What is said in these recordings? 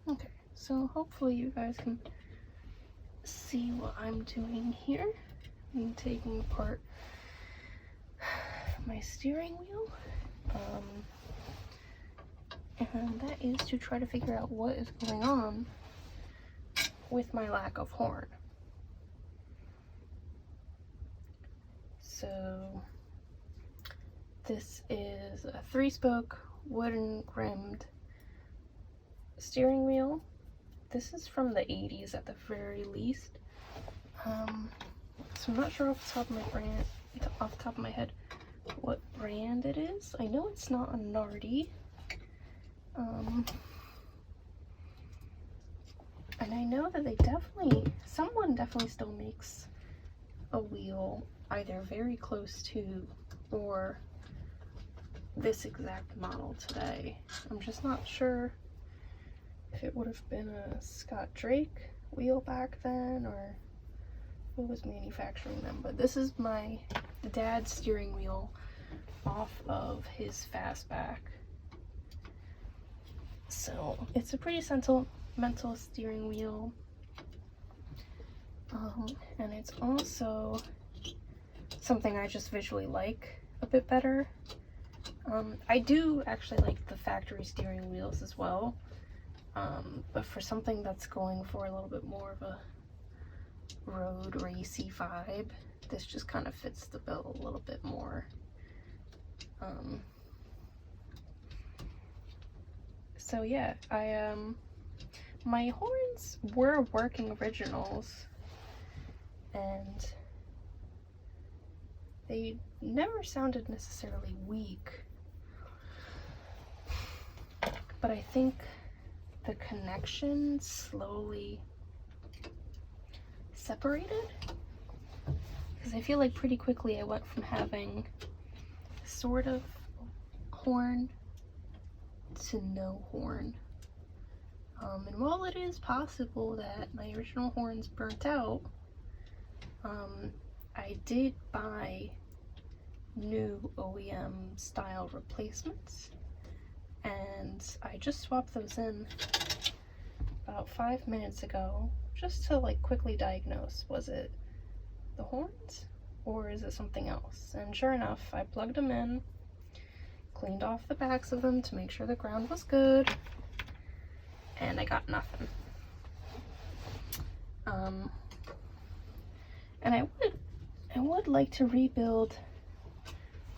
Okay, so hopefully you guys can see what I'm doing here. I'm taking apart my steering wheel, and that is to try to figure out what is going on with my lack of horn. So this is a 3-spoke wooden rimmed steering wheel. This is from the 80s at the very least. So I'm not sure off the top of my head what brand it is. I know it's not a Nardi. And I know that someone definitely still makes a wheel either very close to or this exact model today. I'm just not sure if it would have been a Scott Drake wheel back then or who was manufacturing them, but this is my dad's steering wheel off of his Fastback. So it's a pretty sentimental steering wheel, and it's also something I just visually like a bit better. I do actually like the factory steering wheels as well, but for something that's going for a little bit more of a road racy vibe, this just kind of fits the bill a little bit more. So yeah, my horns were working originals, and they never sounded necessarily weak, but I think the connection slowly separated, because I feel like pretty quickly I went from having sort of horn to no horn. And while it is possible that my original horns burnt out, I did buy new OEM style replacements, and I just swapped those in about 5 minutes ago, just to like quickly diagnose, was it the horns or is it something else? And sure enough, I plugged them in, cleaned off the backs of them to make sure the ground was good, and I got nothing. And I would like to rebuild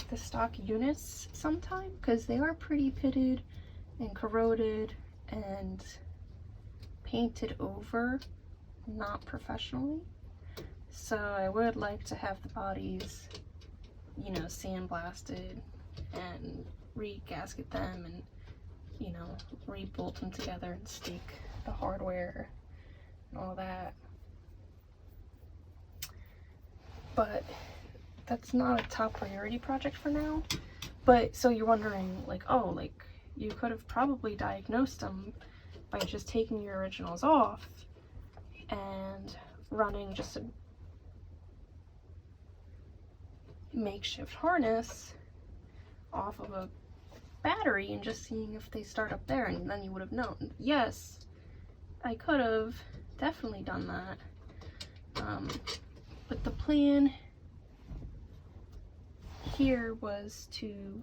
the stock units sometime, because they are pretty pitted and corroded and painted over, not professionally. So I would like to have the bodies, you know, sandblasted and re-gasket them and, you know, re-bolt them together and stake the hardware and all that. But that's not a top priority project for now. But so you're wondering, like, oh, like you could have probably diagnosed them by just taking your originals off and running just a makeshift harness off of a battery and just seeing if they start up there, and then you would have known. Yes, I could have definitely done that, but the plan here was to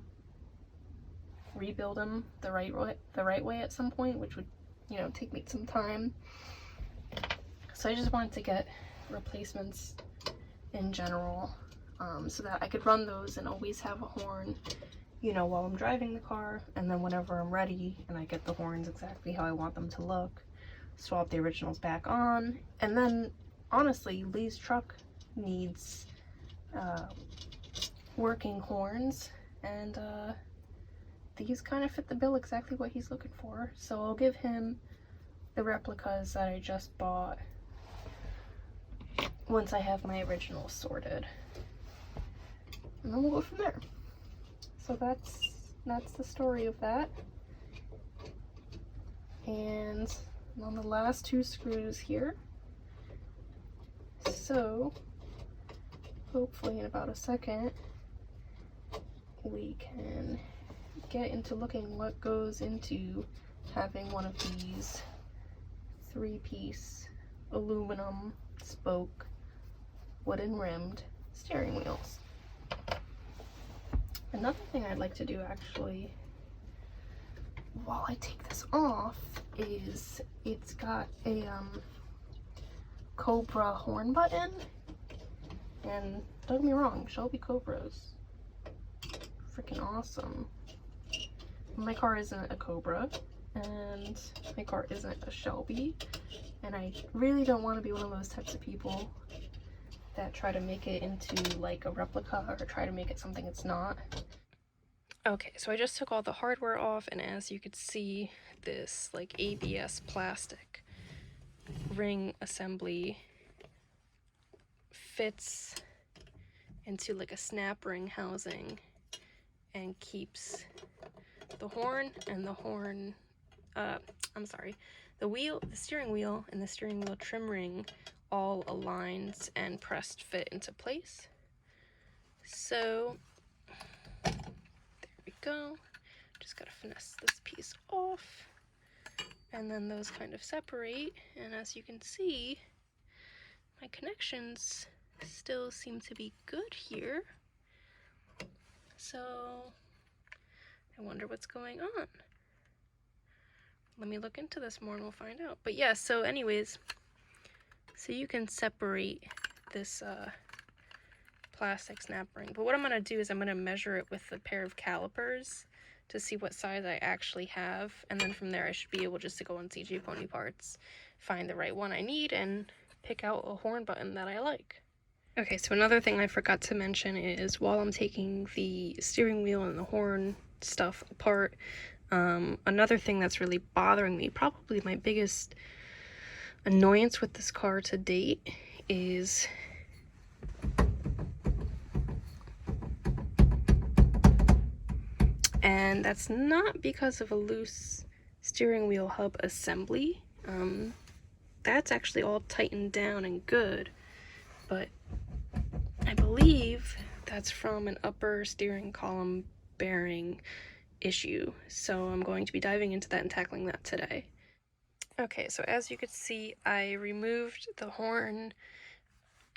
rebuild them the right way at some point, which would, you know, take me some time. So I just wanted to get replacements in general, so that I could run those and always have a horn, you know, while I'm driving the car, and then whenever I'm ready and I get the horns exactly how I want them to look, swap the originals back on. And then honestly, Lee's truck needs working horns, and these kind of fit the bill exactly what he's looking for. So I'll give him the replicas that I just bought once I have my originals sorted, and then we'll go from there. So that's the story of that. And on the last 2 screws here, so hopefully in about a second we can get into looking what goes into having one of these 3-piece aluminum spoke wooden rimmed steering wheels. Another thing I'd like to do actually while I take this off is it's got a Cobra horn button, and don't get me wrong, Shelby Cobras freaking awesome. My car isn't a Cobra and my car isn't a Shelby, and I really don't want to be one of those types of people that try to make it into like a replica or try to make it something it's not. Okay, so I just took all the hardware off, and as you could see, this like ABS plastic ring assembly fits into like a snap ring housing and keeps the horn and the steering wheel and the steering wheel trim ring all aligned and pressed fit into place. So there we go. Just gotta finesse this piece off, and then those kind of separate, and as you can see, my connections still seem to be good here. So I wonder what's going on. Let me look into this more and we'll find out. But yeah, so anyways, so you can separate this plastic snap ring. But what I'm gonna do is I'm gonna measure it with a pair of calipers to see what size I actually have. And then from there I should be able just to go on CJ Pony Parts, find the right one I need, and pick out a horn button that I like. Okay, so another thing I forgot to mention is while I'm taking the steering wheel and the horn stuff apart, another thing that's really bothering me, probably my biggest annoyance with this car to date, is and that's not because of a loose steering wheel hub assembly. That's actually all tightened down and good, but I believe that's from an upper steering column bearing issue. So I'm going to be diving into that and tackling that today. Okay, so as you could see, I removed the horn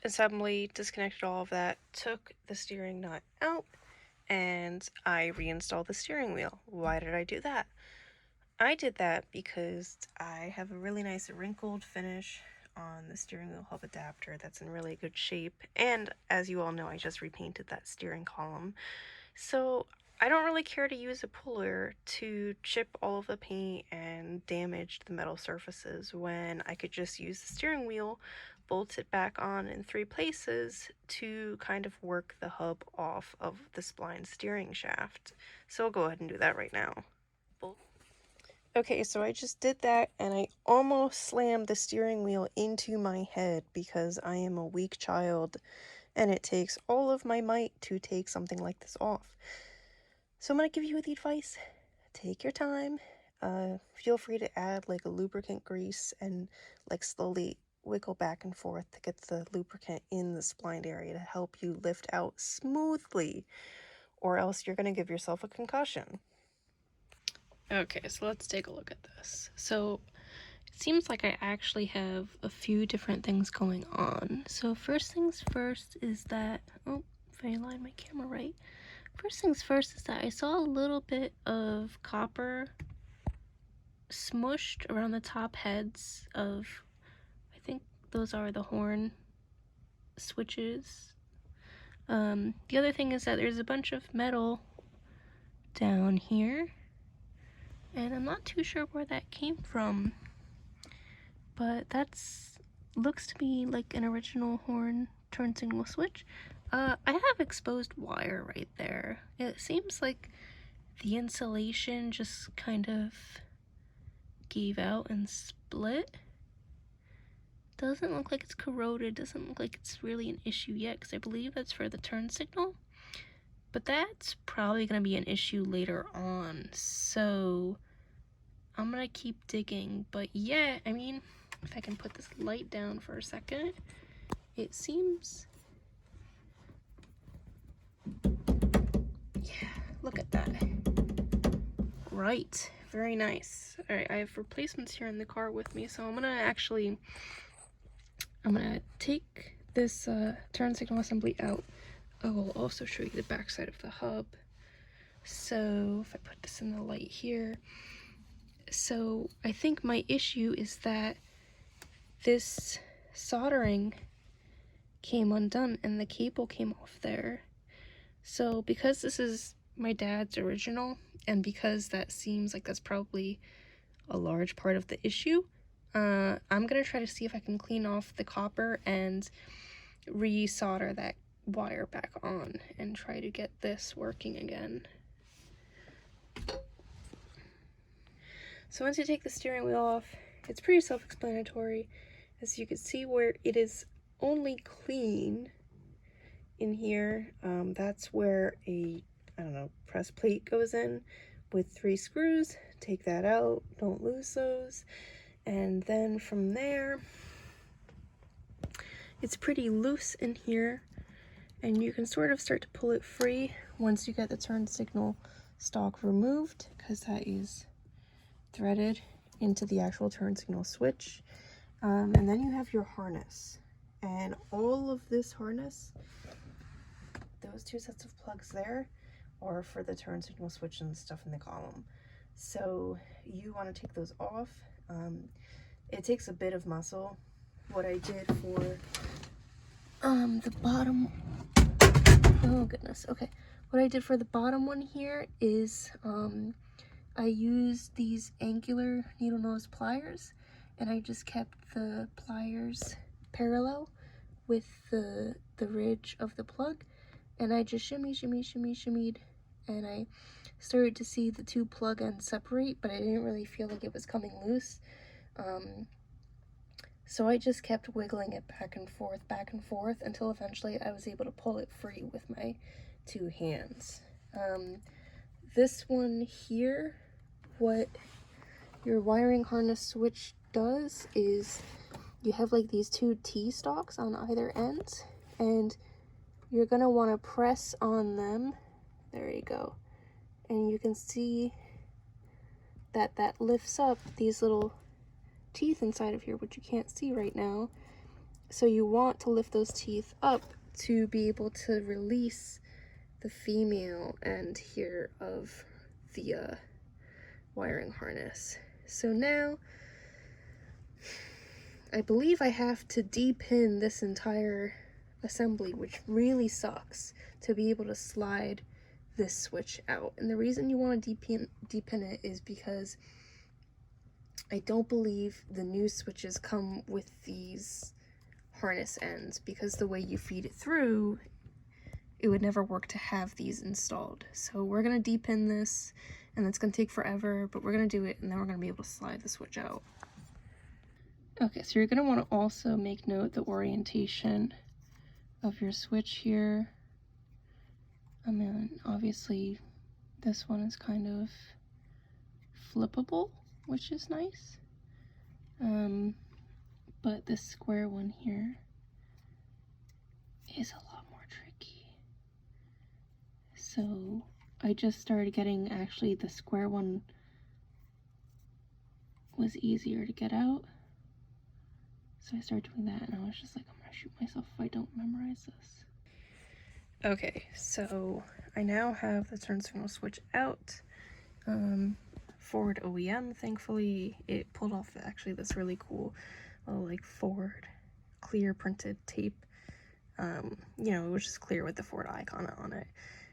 assembly, disconnected all of that, took the steering nut out, and I reinstalled the steering wheel. Why did I do that? I did that because I have a really nice wrinkled finish on the steering wheel hub adapter that's in really good shape, and as you all know, I just repainted that steering column. So I don't really care to use a puller to chip all of the paint and damage the metal surfaces when I could just use the steering wheel, bolt it back on in 3 places to kind of work the hub off of the spline steering shaft. So I'll go ahead and do that right now. Okay, so I just did that, and I almost slammed the steering wheel into my head because I am a weak child and it takes all of my might to take something like this off. So I'm going to give you the advice: take your time, feel free to add like a lubricant grease and like slowly wiggle back and forth to get the lubricant in the spline area to help you lift out smoothly, or else you're going to give yourself a concussion. Okay, so let's take a look at this. So it seems like I actually have a few different things going on. So first things first is that, oh, if I align my camera right. First things first is that I saw a little bit of copper smushed around the top heads of, I think those are the horn switches. The other thing is that there's a bunch of metal down here, and I'm not too sure where that came from, but that's looks to be like an original horn turn signal switch. I have exposed wire right there. It seems like the insulation just kind of gave out and split. Doesn't look like it's corroded, doesn't look like it's really an issue yet, because I believe that's for the turn signal. But that's probably going to be an issue later on, so I'm going to keep digging. But yeah, I mean, if I can put this light down for a second, it seems... yeah, look at that. right, very nice. All right, I have replacements here in the car with me, so I'm gonna take this turn signal assembly out. I will also show you the back side of the hub. So if I put this in the light here, so I think my issue is that this soldering came undone and the cable came off there. So because this is my dad's original, and because that seems like that's probably a large part of the issue, I'm gonna try to see if I can clean off the copper and re-solder that wire back on and try to get this working again. So once you take the steering wheel off, it's pretty self-explanatory. As you can see where it is only clean in here, that's where a, I don't know, press plate goes in with 3 screws. Take that out, don't lose those. And then from there, it's pretty loose in here, and you can sort of start to pull it free once you get the turn signal stalk removed, because that is threaded into the actual turn signal switch. And then you have your harness, and all of this harness, those 2 sets of plugs there, are for the turn signal switch and stuff in the column. So you want to take those off. It takes a bit of muscle. What I did for the bottom, oh goodness, okay, what I did for the bottom one here is I used these angular needle nose pliers, and I just kept the pliers parallel with the ridge of the plug, and I just shimmied, and I started to see the 2 plug ends separate, but I didn't really feel like it was coming loose. So I just kept wiggling it back and forth until eventually I was able to pull it free with my 2 hands. This one here, what your wiring harness switch does is you have like these 2 T-stalks on either end, and you're gonna want to press on them. There you go. And you can see that that lifts up these little teeth inside of here, which you can't see right now. So you want to lift those teeth up to be able to release the female end here of the wiring harness. So now I believe I have to depin this entire assembly, which really sucks, to be able to slide this switch out. And the reason you want to depin it is because I don't believe the new switches come with these harness ends, because the way you feed it through, it would never work to have these installed. So we're gonna depin this, and it's gonna take forever, but we're gonna do it, and then we're gonna be able to slide the switch out. Okay, so you're gonna want to also make note the orientation of your switch here. I mean, obviously this one is kind of flippable, which is nice. But this square one here is a lot more tricky. So I just started getting, actually the square one was easier to get out. So I started doing that, and I was just like, I'm gonna shoot myself if I don't memorize this. Okay, so I now have the turn signal switch out. Ford OEM, thankfully, it pulled off actually this really cool like Ford clear printed tape. You know, it was just clear with the Ford icon on it.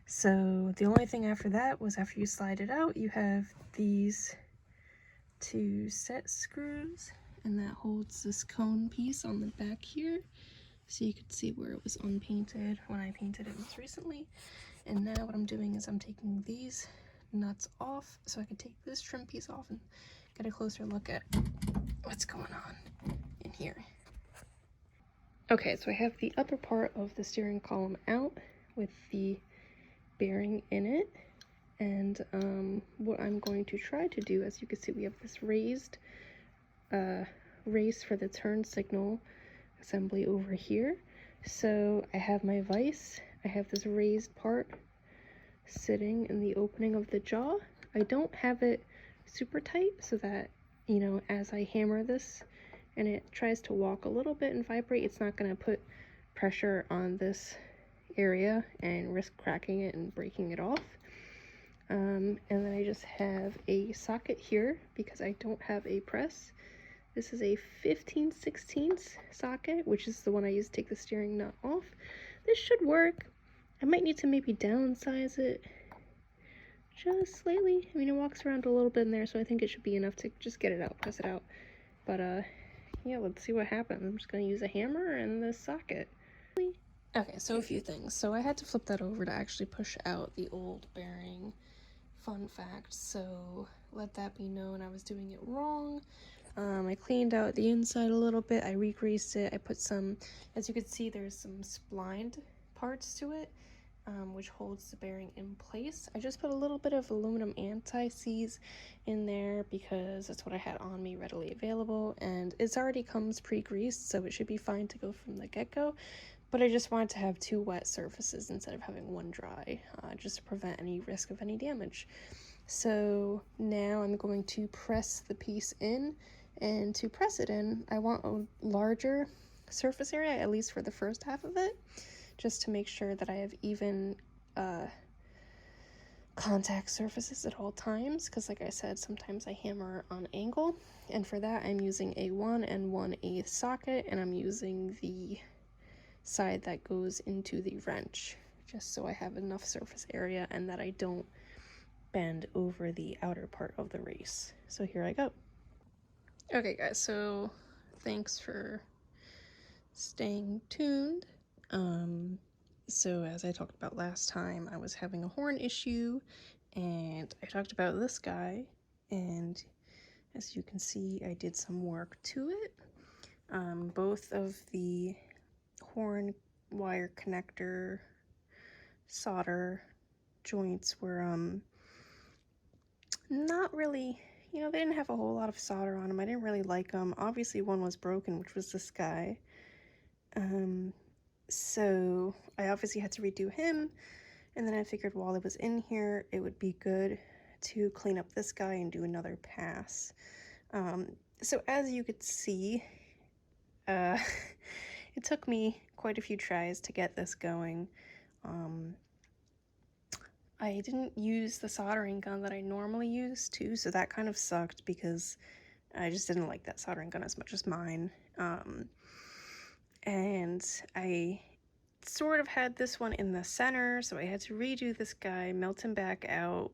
So the only thing after that was, after you slide it out, you have these 2 set screws, and that holds this cone piece on the back here. So you could see where it was unpainted when I painted it most recently. And now what I'm doing is I'm taking these nuts off so I can take this trim piece off and get a closer look at what's going on in here. Okay, so I have the upper part of the steering column out with the bearing in it, and what I'm going to try to do, as you can see, we have this raised race for the turn signal assembly over here. So I have my vise, I have this raised part sitting in the opening of the jaw. I don't have it super tight so that, you know, as I hammer this and it tries to walk a little bit and vibrate, it's not going to put pressure on this area and risk cracking it and breaking it off. And then I just have a socket here because I don't have a press. This is a 15/16 socket, which is the one I use to take the steering nut off. This should work. I might need to maybe downsize it just slightly. I mean, it walks around a little bit in there, so I think it should be enough to just get it out, press it out. But yeah, let's see what happens. I'm just gonna use a hammer and this socket. Okay, so a few things. So I had to flip that over to actually push out the old bearing. Fun fact, so let that be known, I was doing it wrong. I cleaned out the inside a little bit, I re-greased it, I put some, as you can see, there's some splined parts to it, which holds the bearing in place. I just put a little bit of aluminum anti-seize in there because that's what I had on me readily available, and it already comes pre-greased, so it should be fine to go from the get-go. But I just wanted to have 2 wet surfaces instead of having 1 dry, just to prevent any risk of any damage. So now I'm going to press the piece in, and to press it in, I want a larger surface area, at least for the first half of it, just to make sure that I have even contact surfaces at all times, because like I said, sometimes I hammer on angle, and for that I'm using a 1 1/8 socket, and I'm using the side that goes into the wrench, just so I have enough surface area and that I don't bend over the outer part of the race. So here I go. Okay guys, so thanks for staying tuned. So as I talked about last time, I was having a horn issue, and I talked about this guy, and as you can see, I did some work to it. Both of the horn wire connector solder joints were not really, you know, they didn't have a whole lot of solder on them. I didn't really like them. Obviously one was broken, which was this guy. So I obviously had to redo him, and then I figured while it was in here it would be good to clean up this guy and do another pass. So as you could see, it took me quite a few tries to get this going. I didn't use the soldering gun that I normally use too, so that kind of sucked because I just didn't like that soldering gun as much as mine. And I sort of had this one in the center, so I had to redo this guy, melt him back out,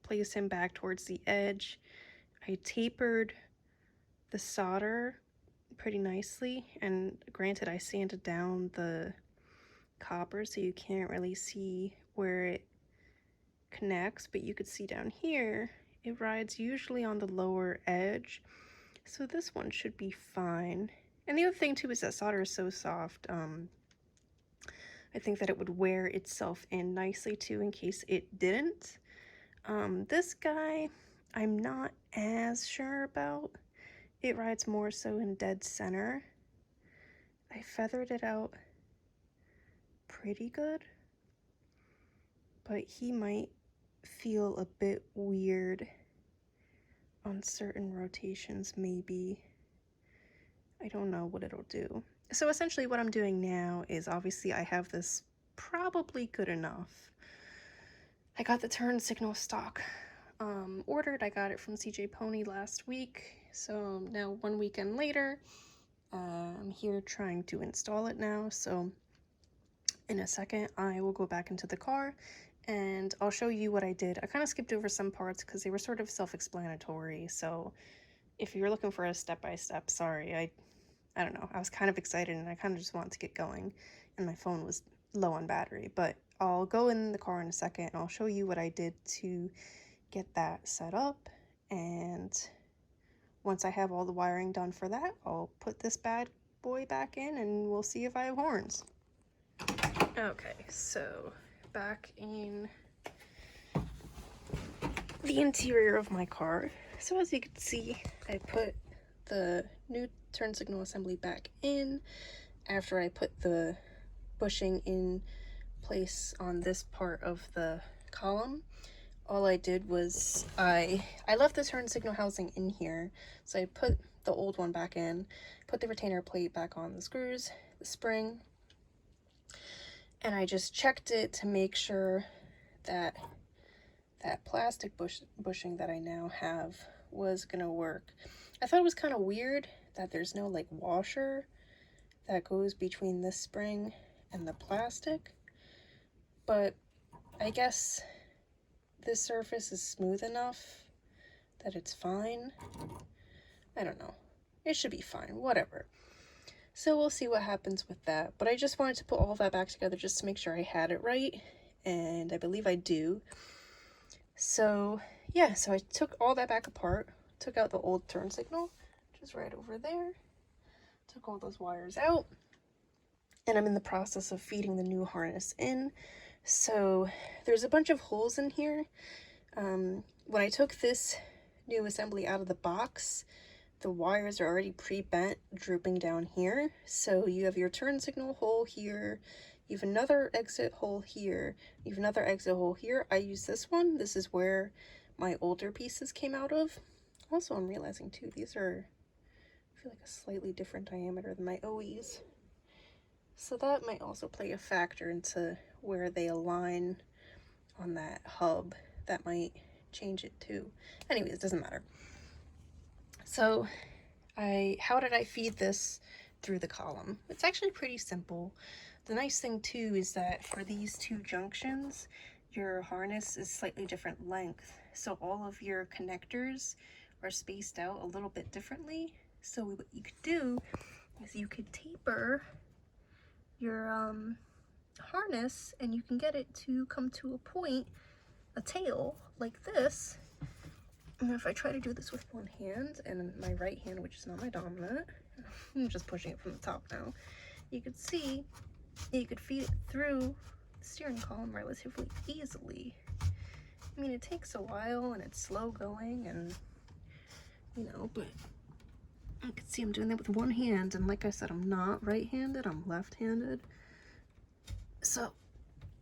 place him back towards the edge. I tapered the solder pretty nicely, and granted I sanded down the copper so you can't really see where it connects, but you could see down here it rides usually on the lower edge, so this one should be fine. And the other thing too is that solder is so soft, I think that it would wear itself in nicely too in case it didn't. This guy I'm not as sure about. It rides more so in dead center. I feathered it out pretty good, but he might feel a bit weird on certain rotations, maybe. I don't know what it'll do. So essentially what I'm doing now is, obviously I have this probably good enough. I got the turn signal stock ordered. I got it from CJ Pony last week, so now 1 weekend later, I'm here trying to install it now. So in a second I will go back into the car and I'll show you what I did. I kind of skipped over some parts because they were sort of self-explanatory, so if you're looking for a step-by-step, sorry, I don't know, I was kind of excited and I kind of just wanted to get going, and my phone was low on battery. But I'll go in the car in a second and I'll show you what I did to get that set up, and once I have all the wiring done for that, I'll put this bad boy back in and we'll see if I have horns. Okay, so back in the interior of my car. So as you can see, I put the new turn signal assembly back in after I put the bushing in place on this part of the column. all I did was I left the turn signal housing in here, so I put the old one back in, put the retainer plate back on the screws, the spring, and I just checked it to make sure that that plastic bushing that I now have was gonna work. I thought it was kind of weird that there's no like washer that goes between this spring and the plastic, but I guess this surface is smooth enough that it's fine. I don't know. It should be fine, whatever. So we'll see what happens with that. But I just wanted to put all that back together just to make sure I had it right, and I believe I do. So yeah, so I took all that back apart, took out the old turn signal, which is right over there, took all those wires out, and I'm in the process of feeding the new harness in. So there's a bunch of holes in here. When I took this new assembly out of the box, the wires are already pre-bent, drooping down here. So you have your turn signal hole here, you have another exit hole here, you have another exit hole here. I use this one. This is where my older pieces came out of. Also, I'm realizing too, these are, I feel like a slightly different diameter than my OEs. So that might also play a factor into where they align on that hub. That might change it too. Anyways, it doesn't matter. So how did I feed this through the column? It's actually pretty simple. The nice thing too is that for these two junctions, your harness is slightly different length. So all of your connectors are spaced out a little bit differently. So what you could do is you could taper your harness, and you can get it to come to a point, a tail like this. And if I try to do this with one hand and my right hand, which is not my dominant, I'm just pushing it from the top now, you could see you could feed it through the steering column relatively easily. I mean, it takes a while and it's slow going, and you know, but I can see I'm doing that with one hand, and like I said, I'm not right-handed, I'm left-handed. So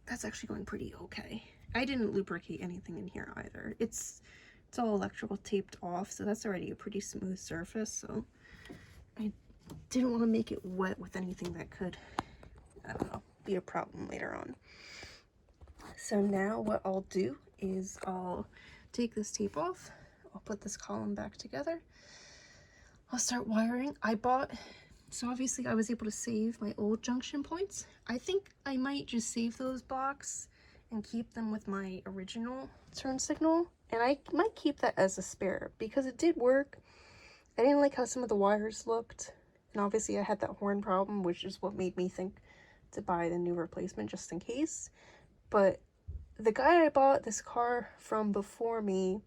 that's actually going pretty okay. I didn't lubricate anything in here either. It's all electrical taped off, so that's already a pretty smooth surface, so I didn't want to make it wet with anything that could, I don't know, be a problem later on. So now what I'll do is I'll take this tape off, I'll put this column back together, I'll start wiring. So obviously I was able to save my old junction points. I think I might just save those blocks and keep them with my original turn signal, and I might keep that as a spare because it did work. I didn't like how some of the wires looked, and obviously I had that horn problem, which is what made me think to buy the new replacement just in case. But the guy I bought this car from before me,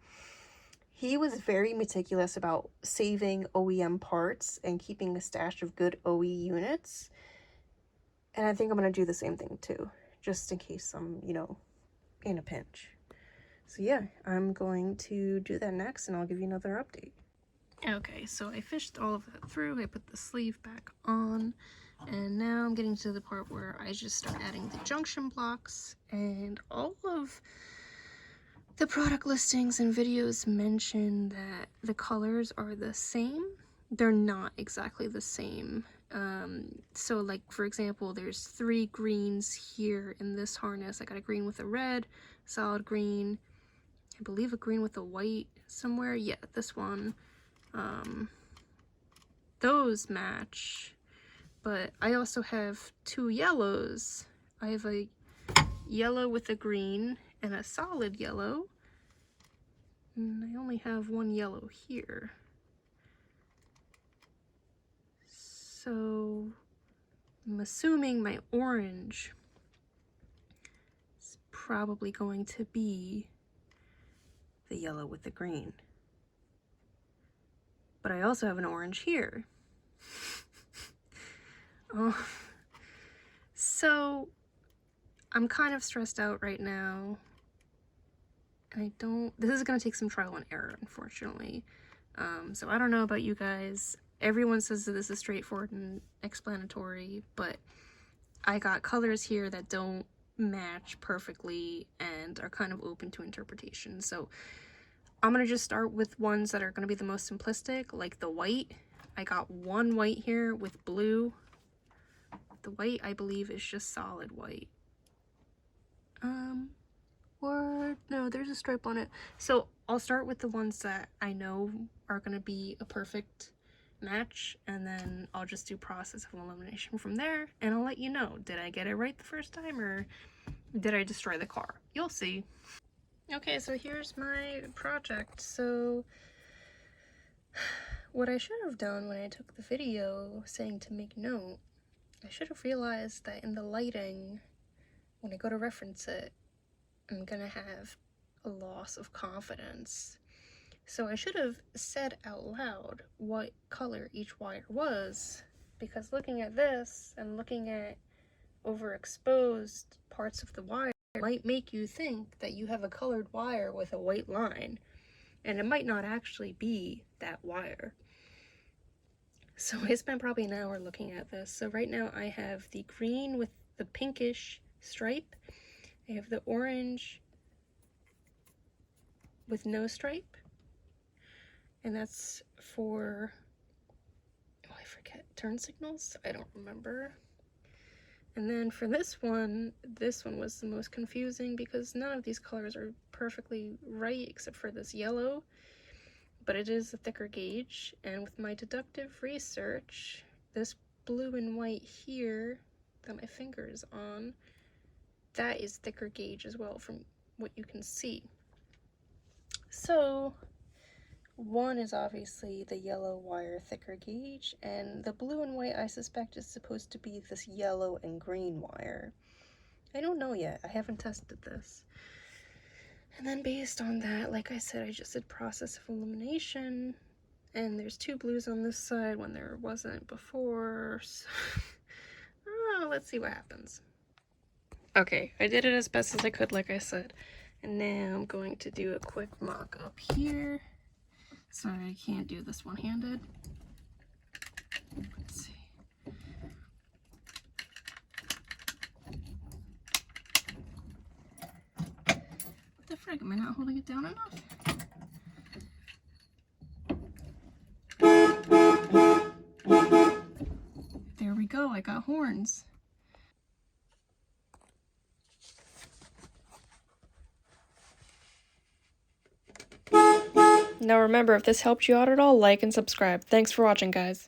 he was very meticulous about saving OEM parts and keeping a stash of good OE units. And I think I'm going to do the same thing too, just in case I'm, you know, in a pinch. So yeah, I'm going to do that next, and I'll give you another update. Okay, so I fished all of that through, I put the sleeve back on, and now I'm getting to the part where I just start adding the junction blocks, and all of the product listings and videos mention that the colors are the same. They're not exactly the same. So like, for example, there's 3 greens here in this harness. I got a green with a red, solid green, I believe a green with a white somewhere. Yeah, this one. Those match, but I also have 2 yellows. I have a yellow with a green and a solid yellow, and I only have 1 yellow here. So I'm assuming my orange is probably going to be the yellow with the green. But I also have an orange here. So I'm kind of stressed out right now. This is gonna take some trial and error, unfortunately. So I don't know about you guys. Everyone says that this is straightforward and explanatory, but I got colors here that don't match perfectly and are kind of open to interpretation. So I'm going to just start with ones that are going to be the most simplistic, like the white. I got one white here with blue. The white, I believe, is just solid white. Or no, there's a stripe on it. So I'll start with the ones that I know are going to be a perfect match, and then I'll just do process of elimination from there, and I'll let you know, did I get it right the first time, or did I destroy the car? You'll see. Okay, so here's my project. So what I should have done when I took the video saying to make note, I should have realized that in the lighting, when I go to reference it, I'm gonna have a loss of confidence. So I should have said out loud what color each wire was, because looking at this and looking at overexposed parts of the wire might make you think that you have a colored wire with a white line, and it might not actually be that wire. So I spent probably an hour looking at this. So right now I have the green with the pinkish stripe. I have the orange with no stripe. And that's for, oh, I forget, turn signals? I don't remember. And then for this one was the most confusing because none of these colors are perfectly right except for this yellow. But it is a thicker gauge, and with my deductive research, this blue and white here that my finger is on, that is thicker gauge as well from what you can see. So one is obviously the yellow wire thicker gauge, and the blue and white I suspect is supposed to be this yellow and green wire. I don't know yet, I haven't tested this. And then based on that, like I said, I just did process of elimination, and there's two blues on this side when there wasn't before, so oh, let's see what happens. Okay, I did it as best as I could, like I said, and now I'm going to do a quick mock-up here. Sorry, I can't do this one-handed. Let's see. What the frick, am I not holding it down enough? There we go, I got horns. Now remember, if this helped you out at all, like and subscribe. Thanks for watching, guys.